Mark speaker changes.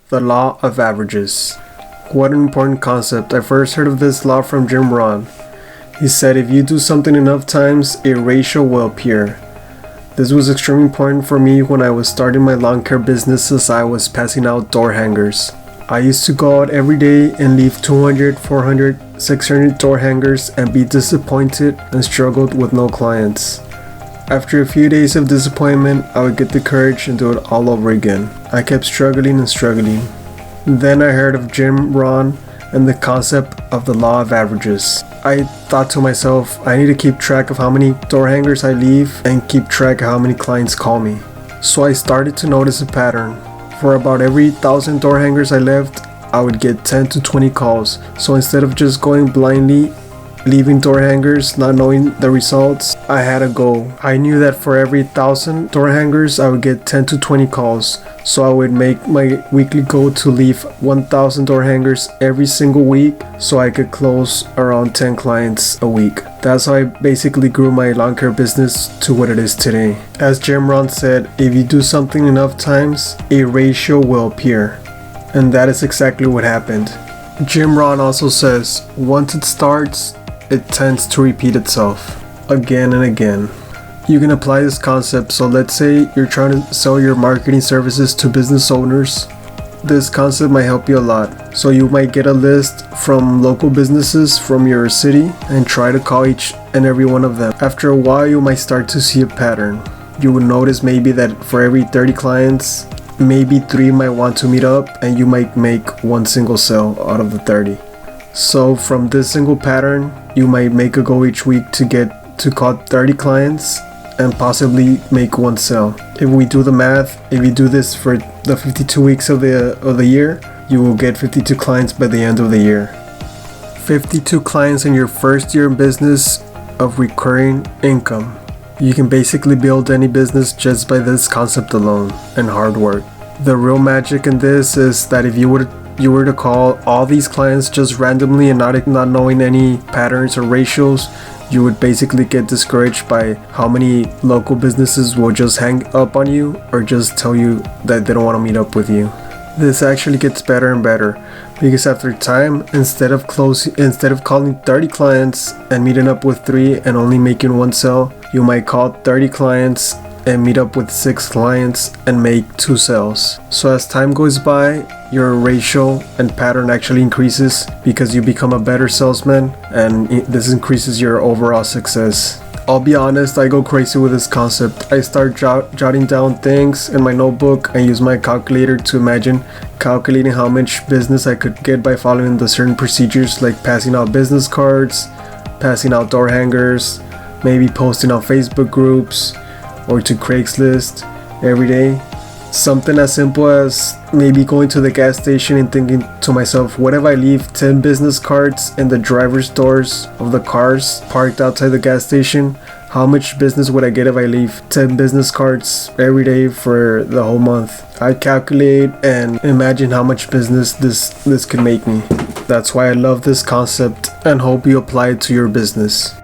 Speaker 1: The law of averages. What an important concept. I first heard of this law from Rohn. He said if you do something enough times, a ratio will appear. This was extremely important for me when I was starting my lawn care business, as I was passing out door hangers. I used to go out every day and leave 200, 400, 600 door hangers and be disappointed and struggled with no clients. After a few days of disappointment, I would get the courage and do it all over again. I kept struggling and struggling. Then I heard of Rohn and the concept of the law of averages. I thought to myself, I need to keep track of how many door hangers I leave and keep track of how many clients call me. So I started to notice a pattern. For about every 1,000 door hangers I left, I would get 10 to 20 calls. So instead of just going blindly, leaving door hangers, not knowing the results, I had a goal. I knew that for every 1,000 door hangers, I would get 10 to 20 calls. So I would make my weekly goal to leave 1,000 door hangers every single week so I could close around 10 clients a week. That's how I basically grew my lawn care business to what it is today. As Rohn said, if you do something enough times, a ratio will appear. And that is exactly what happened. Rohn also says, once it starts, it tends to repeat itself again and again. You can apply this concept. So let's say you're trying to sell your marketing services to business owners. This concept might help you a lot. So you might get a list from local businesses from your city and try to call each and every one of them. After a while, you might start to see a pattern. You will notice maybe that for every 30 clients, maybe 3 might want to meet up, and you might make one single sale out of the 30. So from this single pattern, you might make a goal each week to call 30 clients and possibly make one sale. If we do the math, if you do this for the 52 weeks of the year, you will get 52 clients by the end of the year. 52 clients in your first year in business of recurring income. You can basically build any business just by this concept alone and hard work. The real magic in this is that if you were to call all these clients just randomly and not knowing any patterns or ratios, you would basically get discouraged by how many local businesses will just hang up on you or just tell you that they don't want to meet up with you. This actually gets better and better, because after time, instead of calling 30 clients and meeting up with 3 and only making one sale, you might call 30 clients and meet up with 6 clients and make 2 sales. So as time goes by, your ratio and pattern actually increases because you become a better salesman, and this increases your overall success. I'll be honest, I go crazy with this concept. I start jotting down things in my notebook and use my calculator to imagine calculating how much business I could get by following the certain procedures, like passing out business cards, passing out door hangers, maybe posting on Facebook groups or to Craigslist every day. Something as simple as maybe going to the gas station and thinking to myself, what if I leave 10 business cards in the driver's doors of the cars parked outside the gas station? How much business would I get if I leave 10 business cards every day for the whole month? I calculate and imagine how much business this could make me. That's why I love this concept and hope you apply it to your business.